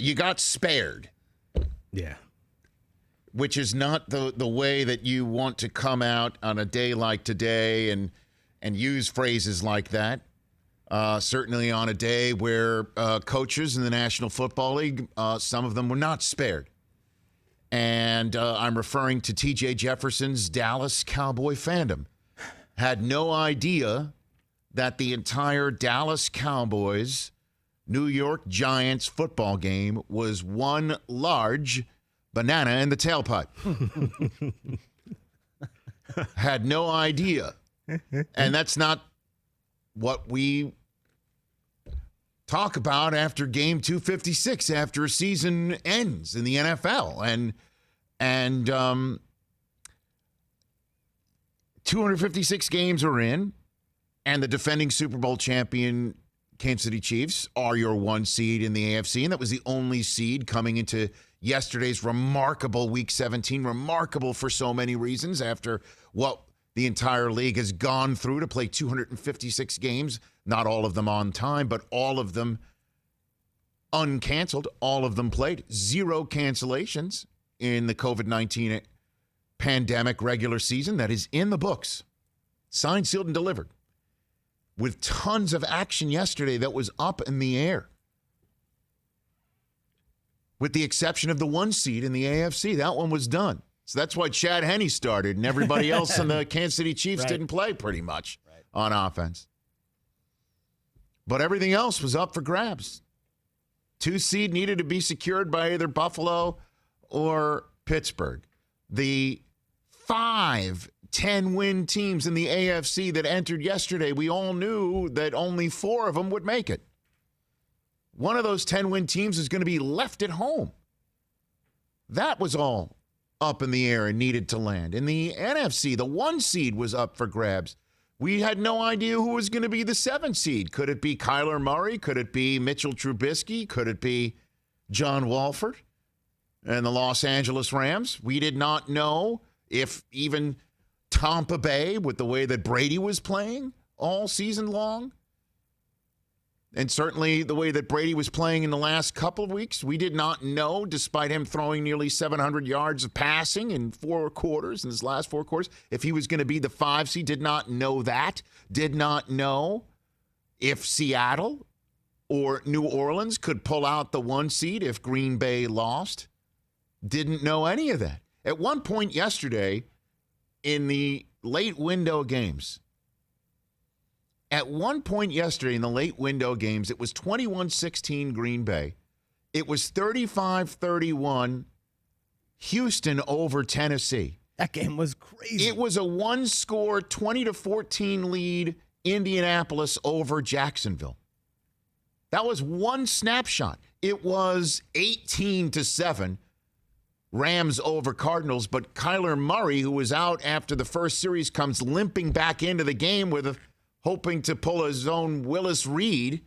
you got spared. Yeah. Which is not the way that you want to come out on a day like today and use phrases like that. Certainly on a day where coaches in the National Football League, some of them were not spared. And I'm referring to T.J. Jefferson's Dallas Cowboy fandom. Had no idea that the entire Dallas Cowboys New York Giants football game was one large banana in the tailpipe. Had no idea. And that's not what we talk about after game 256, after a season ends in the NFL. And 256 games are in, and the defending Super Bowl champion Kansas City Chiefs are your one seed in the AFC, and that was the only seed coming into yesterday's remarkable Week 17, remarkable for so many reasons after what the entire league has gone through to play 256 games, not all of them on time, but all of them uncanceled, all of them played. 0 cancellations in the COVID-19 pandemic regular season. That is in the books. Signed, sealed, and delivered. With tons of action yesterday that was up in the air. With the exception of the one seed in the AFC. That one was done. So that's why Chad Henne started, and everybody else in the Kansas City Chiefs didn't play pretty much on offense. But everything else was up for grabs. 2 seed needed to be secured by either Buffalo or Pittsburgh. The 5 10-win teams in the AFC that entered yesterday, we all knew that only 4 of them would make it. One of those 10-win teams is going to be left at home. That was all up in the air and needed to land. In the NFC, the 1 seed was up for grabs. We had no idea who was going to be the 7 seed. Could it be Kyler Murray? Could it be Mitchell Trubisky? Could it be John Wolford and the Los Angeles Rams? We did not know if even Tampa Bay, with the way that Brady was playing all season long, and certainly the way that Brady was playing in the last couple of weeks, we did not know, despite him throwing nearly 700 yards of passing in 4 quarters, in his last 4 quarters, if he was going to be the 5 seed. Did not know that. Did not know if Seattle or New Orleans could pull out the 1 seed if Green Bay lost. Didn't know any of that. At one point yesterday, in the late window games, it was 21-16 Green Bay. It was 35-31 Houston over Tennessee. That game was crazy. It was a 1-score, 20-14 lead, Indianapolis over Jacksonville. That was one snapshot. It was 18-7. Rams over Cardinals, but Kyler Murray, who was out after the first series, comes limping back into the game hoping to pull his own Willis Reed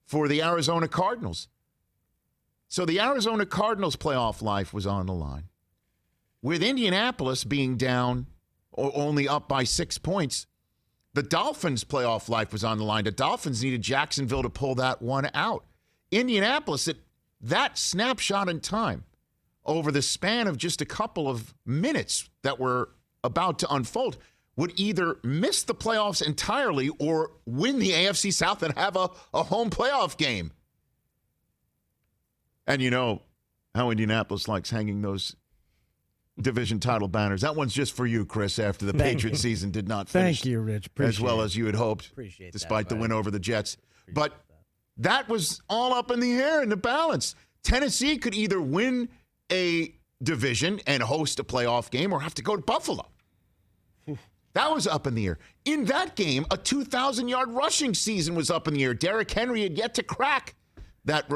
for the Arizona Cardinals. So the Arizona Cardinals playoff life was on the line. With Indianapolis being down or only up by 6 points, the Dolphins' playoff life was on the line. The Dolphins needed Jacksonville to pull that one out. Indianapolis, that snapshot in time, over the span of just a couple of minutes that were about to unfold, would either miss the playoffs entirely or win the AFC South and have a home playoff game. And you know how Indianapolis likes hanging those division title banners. That one's just for you, Chris, after the Patriots season did not finish. Thank you, Rich. As well as you had hoped, despite the win over the Jets. But that was all up in the air in the balance. Tennessee could either win a division and host a playoff game or have to go to Buffalo. That was up in the air. In that game, a 2,000-yard rushing season was up in the air. Derrick Henry had yet to crack that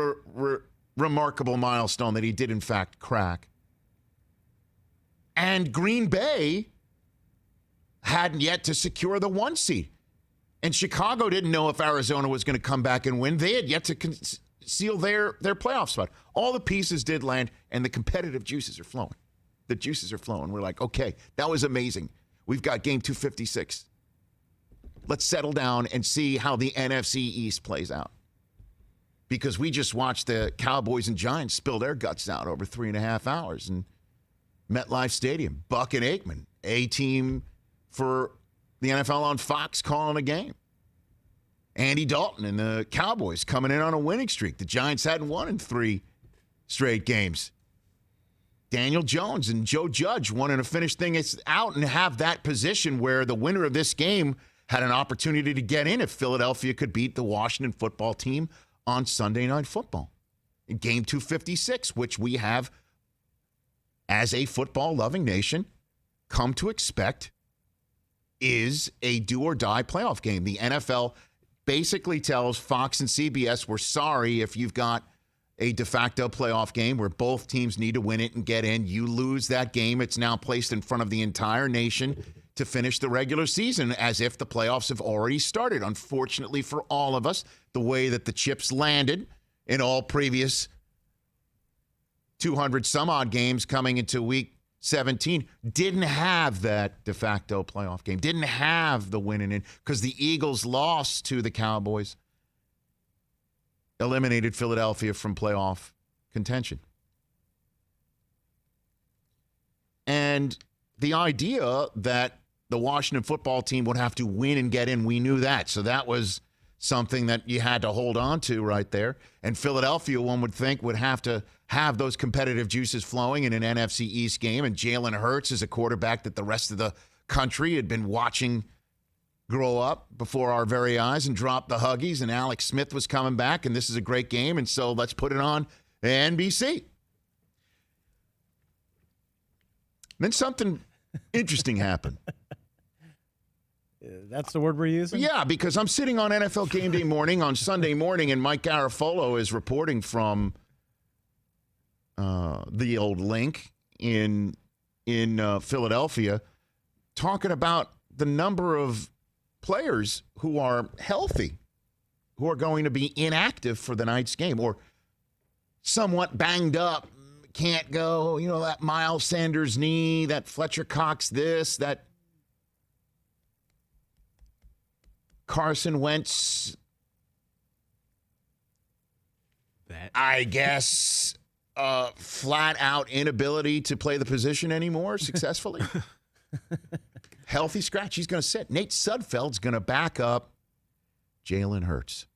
remarkable milestone that he did, in fact, crack. And Green Bay hadn't yet to secure the 1 seed. And Chicago didn't know if Arizona was going to come back and win. They had yet to seal their playoff spot. All the pieces did land, and the competitive juices are flowing. The juices are flowing. We're like, okay, that was amazing. We've got game 256. Let's settle down and see how the NFC East plays out. because we just watched the Cowboys and Giants spill their guts out over 3.5 hours in MetLife Stadium. Buck and Aikman, a team for the NFL on Fox calling a game. Andy Dalton and the Cowboys coming in on a winning streak. The Giants hadn't won in 3 straight games. Daniel Jones and Joe Judge wanting to finish things out and have that position where the winner of this game had an opportunity to get in if Philadelphia could beat the Washington football team on Sunday Night Football. In Game 256, which we have, as a football-loving nation, come to expect is a do-or-die playoff game. The NFL basically tells Fox and CBS, we're sorry if you've got a de facto playoff game where both teams need to win it and get in. You lose that game, it's now placed in front of the entire nation to finish the regular season as if the playoffs have already started. Unfortunately for all of us, the way that the chips landed in all previous 200-some-odd games coming into Week 17 didn't have that de facto playoff game, didn't have the winning in, because the Eagles lost to the Cowboys, eliminated Philadelphia from playoff contention. And the idea that the Washington football team would have to win and get in, we knew that. So that was something that you had to hold on to right there. And Philadelphia, one would think, would have to have those competitive juices flowing in an NFC East game. And Jalen Hurts is a quarterback that the rest of the country had been watching grow up before our very eyes and drop the Huggies. And Alex Smith was coming back, and this is a great game. And so let's put it on NBC. Then something interesting happened. That's the word we're using? Yeah, because I'm sitting on NFL Game Day morning on Sunday morning, and Mike Garafolo is reporting from the old link in Philadelphia, talking about the number of players who are healthy, who are going to be inactive for the night's game, or somewhat banged up, can't go, that Miles Sanders knee, that Fletcher Cox this, that Carson Wentz, I guess, flat-out inability to play the position anymore successfully. Healthy scratch. He's going to sit. Nate Sudfeld's going to back up Jalen Hurts.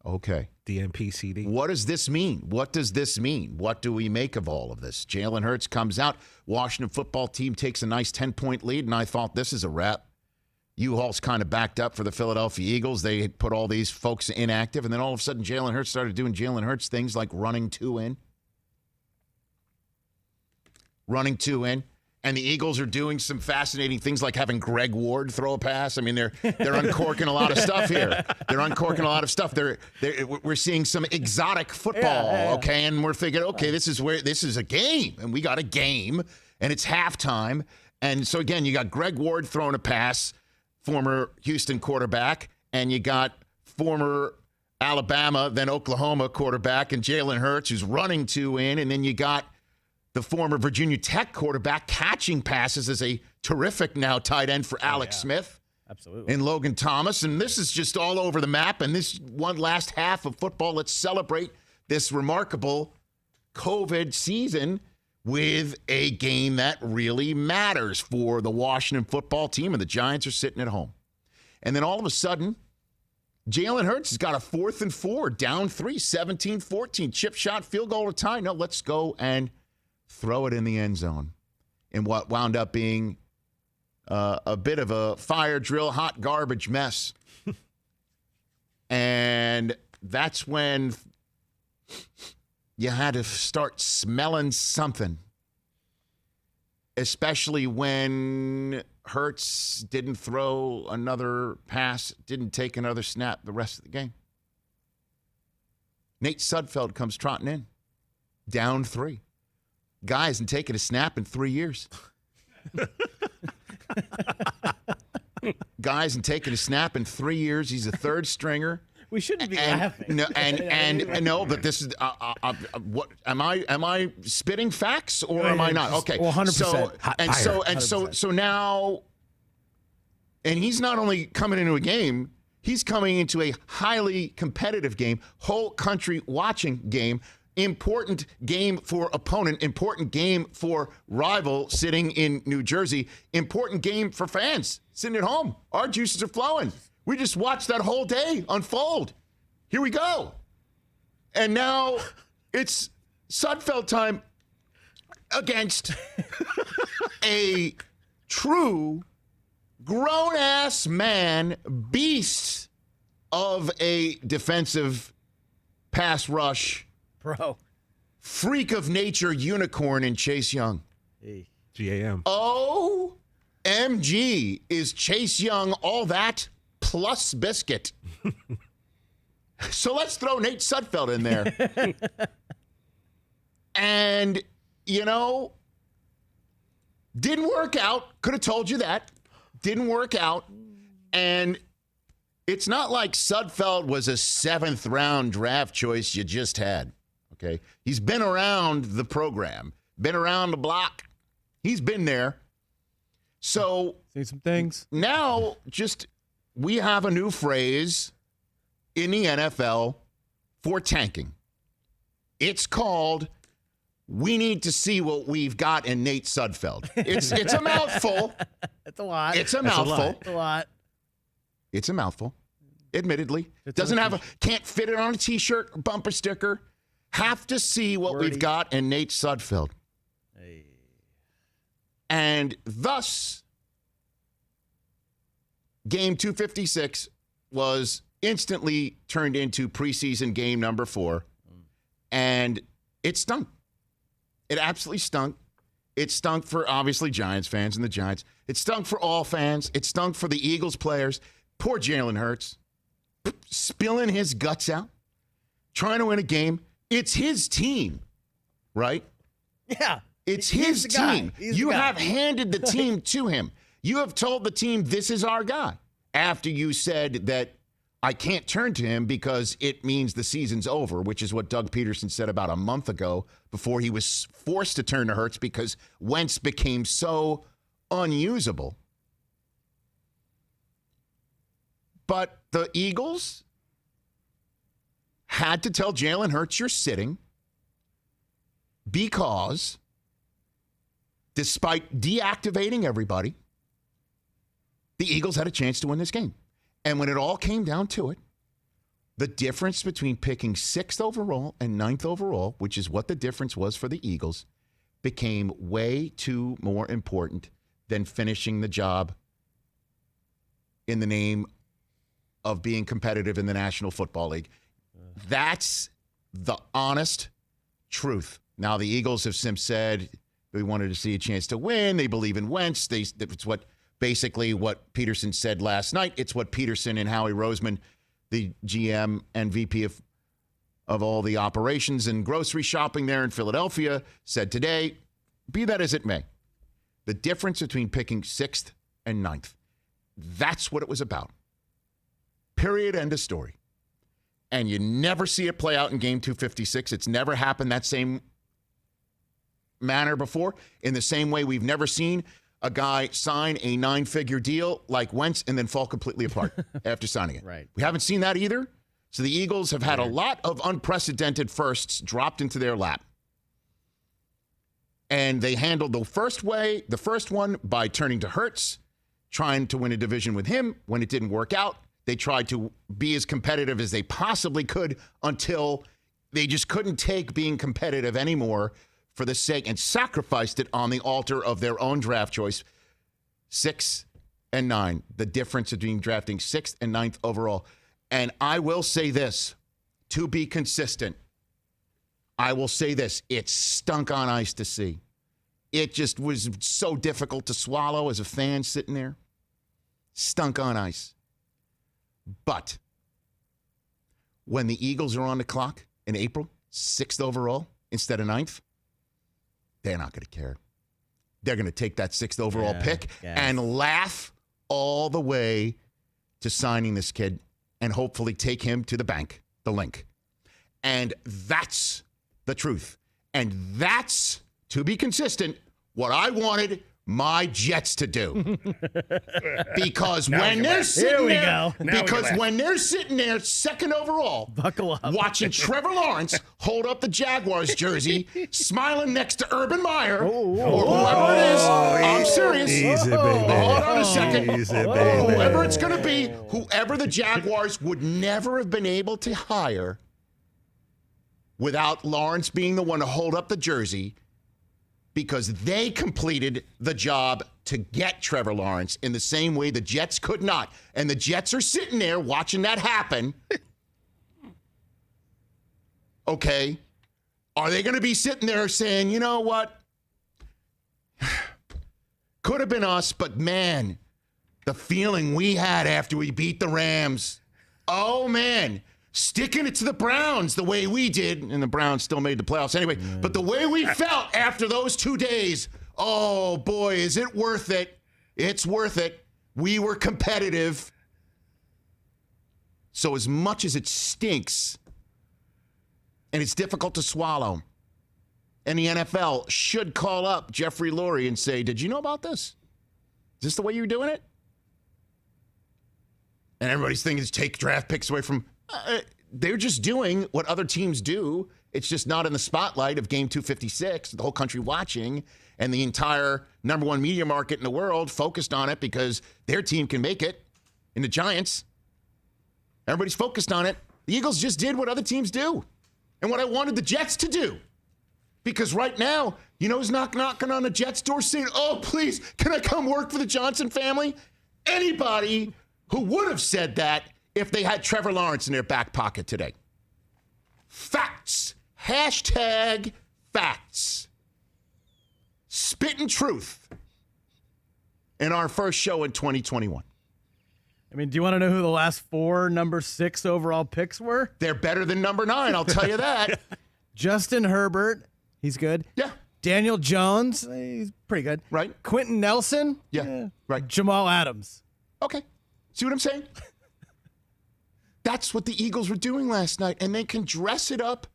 Okay. DNP CD. What does this mean? What does this mean? What do we make of all of this? Jalen Hurts comes out. Washington football team takes a nice 10-point lead, and I thought this is a wrap. U-Haul's kind of backed up for the Philadelphia Eagles. They had put all these folks inactive, and then all of a sudden Jalen Hurts started doing Jalen Hurts things like running two in. And the Eagles are doing some fascinating things like having Greg Ward throw a pass. I mean, they're uncorking a lot of stuff here. They're uncorking a lot of stuff. We're seeing some exotic football, okay? And we're thinking, okay, this is a game, and we got a game, and it's halftime. And so, again, you got Greg Ward throwing a pass, former Houston quarterback, and you got former Alabama, then Oklahoma quarterback, and Jalen Hurts, who's running two in, and then you got the former Virginia Tech quarterback catching passes as a terrific now tight end for Alex Smith. Absolutely. And Logan Thomas. And this is just all over the map. And this one last half of football, let's celebrate this remarkable COVID season with a game that really matters for the Washington football team. And the Giants are sitting at home. And then all of a sudden, Jalen Hurts has got a 4th and 4, down 3, 17-14, chip shot, field goal to tie. No, let's go and throw it in the end zone in what wound up being a bit of a fire drill, hot garbage mess. And that's when you had to start smelling something, especially when Hurts didn't throw another pass, didn't take another snap the rest of the game. Nate Sudfeld comes trotting in, down 3. Guy hasn't taken a snap in 3 years. Guy hasn't taken a snap in 3 years. He's a third stringer. We shouldn't be laughing. No, but this is what am I spitting facts or am I not? Okay, well, 100%. So now, and he's not only coming into a game, He's coming into a highly competitive game, whole country watching game, important game for opponent, important game for rival sitting in New Jersey, important game for fans sitting at home. Our juices are flowing. We just watched that whole day unfold. Here we go. And now it's Sudfeld time against a true grown-ass man, beast of a defensive pass rush. Bro. Freak of nature unicorn in Chase Young. Hey. GAM. OMG, is Chase Young all that plus biscuit? So let's throw Nate Sudfeld in there. And, didn't work out. Could have told you that. Didn't work out. And it's not like Sudfeld was a 7th round draft choice you just had. Okay. He's been around the program, been around the block. He's been there. So seen some things. Now we have a new phrase in the NFL for tanking. It's called, we need to see what we've got in Nate Sudfeld. It's a mouthful. It's a lot. It's a mouthful. It's a lot. It's a mouthful. Admittedly. Can't fit it on a t-shirt, bumper sticker. Have to see what we've got in Nate Sudfeld. Hey. And thus, game 256 was instantly turned into preseason game number 4. And it stunk. It absolutely stunk. It stunk for, obviously, Giants fans and the Giants. It stunk for all fans. It stunk for the Eagles players. Poor Jalen Hurts. Spilling his guts out. Trying to win a game. It's his team, right? Yeah. It's his team. You have handed the team to him. You have told the team, this is our guy. After you said that I can't turn to him because it means the season's over, which is what Doug Peterson said about a month ago before he was forced to turn to Hurts because Wentz became so unusable. But the Eagles had to tell Jalen Hurts, you're sitting, because despite deactivating everybody, the Eagles had a chance to win this game. And when it all came down to it, the difference between picking 6th overall and 9th overall, which is what the difference was for the Eagles, became way too more important than finishing the job in the name of being competitive in the National Football League. That's the honest truth. Now, the Eagles have since said they wanted to see a chance to win. They believe in Wentz. It's what basically what Peterson said last night. It's what Peterson and Howie Roseman, the GM and VP of all the operations and grocery shopping there in Philadelphia, said today. Be that as it may, the difference between picking 6th and 9th, that's what it was about. Period. End of story. And you never see it play out in game 256. It's never happened that same manner before. In the same way, we've never seen a guy sign a 9-figure deal like Wentz and then fall completely apart after signing it. Right. We haven't seen that either. So the Eagles have had a lot of unprecedented firsts dropped into their lap. And they handled the first one by turning to Hurts, trying to win a division with him. When it didn't work out, they tried to be as competitive as they possibly could until they just couldn't take being competitive anymore for the sake, and sacrificed it on the altar of their own draft choice. 6 and 9, the difference between drafting 6th and 9th overall. And I will say this, to be consistent, I will say this, it stunk on ice to see. It just was so difficult to swallow as a fan sitting there. Stunk on ice. But when the Eagles are on the clock in April, 6th overall instead of 9th, they're not going to care. They're going to take that 6th overall pick and laugh all the way to signing this kid and hopefully take him to the bank, the link. And that's the truth. And that's, to be consistent, what I wanted my Jets to do. Because when they're Here sitting we there, go. because when they're sitting there second overall, Buckle up. watching Trevor Lawrence hold up the Jaguars jersey, smiling next to Urban Meyer or whoever it is, I'm serious. Easy, baby. Hold on a second. Easy, baby. Whoever it's going to be, whoever the Jaguars would never have been able to hire without Lawrence being the one to hold up the jersey, because they completed the job to get Trevor Lawrence in the same way the Jets could not. And the Jets are sitting there watching that happen. Okay. Are they going to be sitting there saying, you know what? Could have been us, but man, the feeling we had after we beat the Rams. Oh, man. Sticking it to the Browns the way we did, and the Browns still made the playoffs anyway, but the way we felt after those 2 days, oh boy, is it worth it. It's worth it. We were competitive. So as much as it stinks, and it's difficult to swallow, and the NFL should call up Jeffrey Lurie and say, did you know about this? Is this the way you're doing it? And everybody's thinking is take draft picks away from... they're just doing what other teams do. It's just not in the spotlight of Game 256, the whole country watching, and the entire number one media market in the world focused on it because their team can make it in the Giants. Everybody's focused on it. The Eagles just did what other teams do and what I wanted the Jets to do. Because right now, you know who's knocking on the Jets' door saying, oh, please, can I come work for the Johnson family? Anybody who would have said that if they had Trevor Lawrence in their back pocket today. Facts. Hashtag facts. Spitting truth in our first show in 2021. I mean, do you want to know who the last 4 number 6 overall picks were? They're better than number 9, I'll tell you that. Justin Herbert, he's good. Yeah. Daniel Jones, he's pretty good. Right. Quentin Nelson, Yeah. Right. Jamal Adams. Okay. See what I'm saying? That's what the Eagles were doing last night, and they can dress it up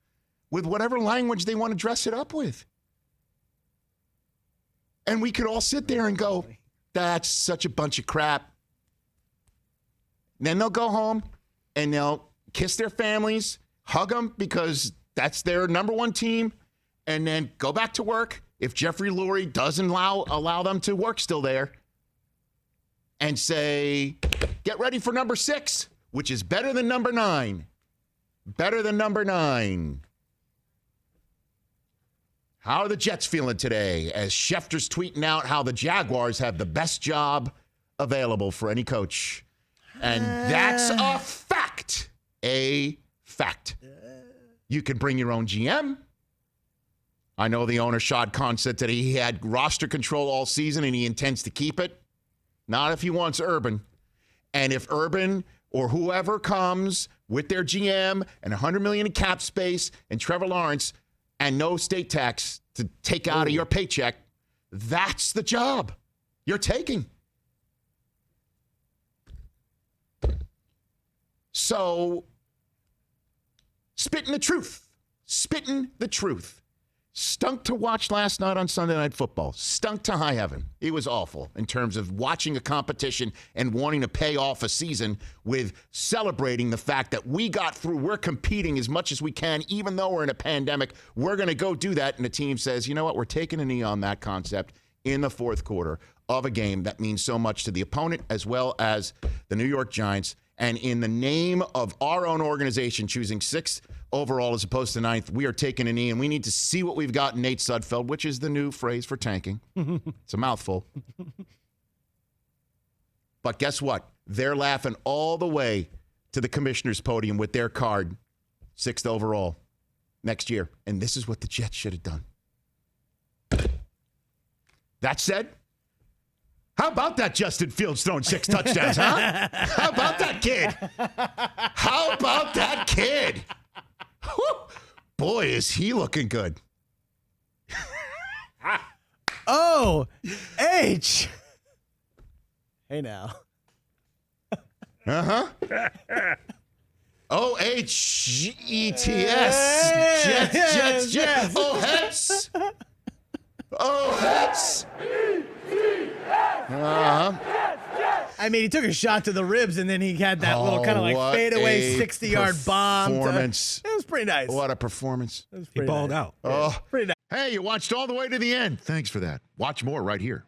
with whatever language they want to dress it up with. And we could all sit there and go, that's such a bunch of crap. And then they'll go home and they'll kiss their families, hug them because that's their number one team, and then go back to work if Jeffrey Lurie doesn't allow them to work still there, and say, get ready for number 6. Which is better than number 9. Better than number 9. How are the Jets feeling today? As Schefter's tweeting out how the Jaguars have the best job available for any coach. And that's a fact. A fact. You can bring your own GM. I know the owner, Shad Khan, said today he had roster control all season and he intends to keep it. Not if he wants Urban. And if Urban or whoever comes with their GM and $100 million in cap space and Trevor Lawrence and no state tax to take out of your paycheck, that's the job you're taking. So, spitting the truth. Spitting the truth. Stunk to watch last night on Sunday Night Football. Stunk to high heaven. It was awful in terms of watching a competition and wanting to pay off a season with celebrating the fact that we got through. We're competing as much as we can, even though we're in a pandemic. We're going to go do that. And the team says, you know what? We're taking a knee on that concept in the fourth quarter of a game that means so much to the opponent as well as the New York Giants. And in the name of our own organization choosing 6th overall as opposed to 9th, we are taking a knee, and we need to see what we've got in Nate Sudfeld, which is the new phrase for tanking. It's a mouthful. But guess what? They're laughing all the way to the commissioner's podium with their card, 6th overall next year. And this is what the Jets should have done. That said, how about that Justin Fields throwing 6 touchdowns, huh? How about that kid? How about that kid? Whew. Boy, is he looking good. O-H. Hey now. Uh-huh. O-H-E-T-S. Jets. Oh, Hets. Oh, Hets. I mean, he took a shot to the ribs, and then he had that little kind of like fadeaway 60-yard bomb. Performance. It was pretty nice. What a performance. He balled out. Oh. Pretty nice. Hey, you watched all the way to the end. Thanks for that. Watch more right here.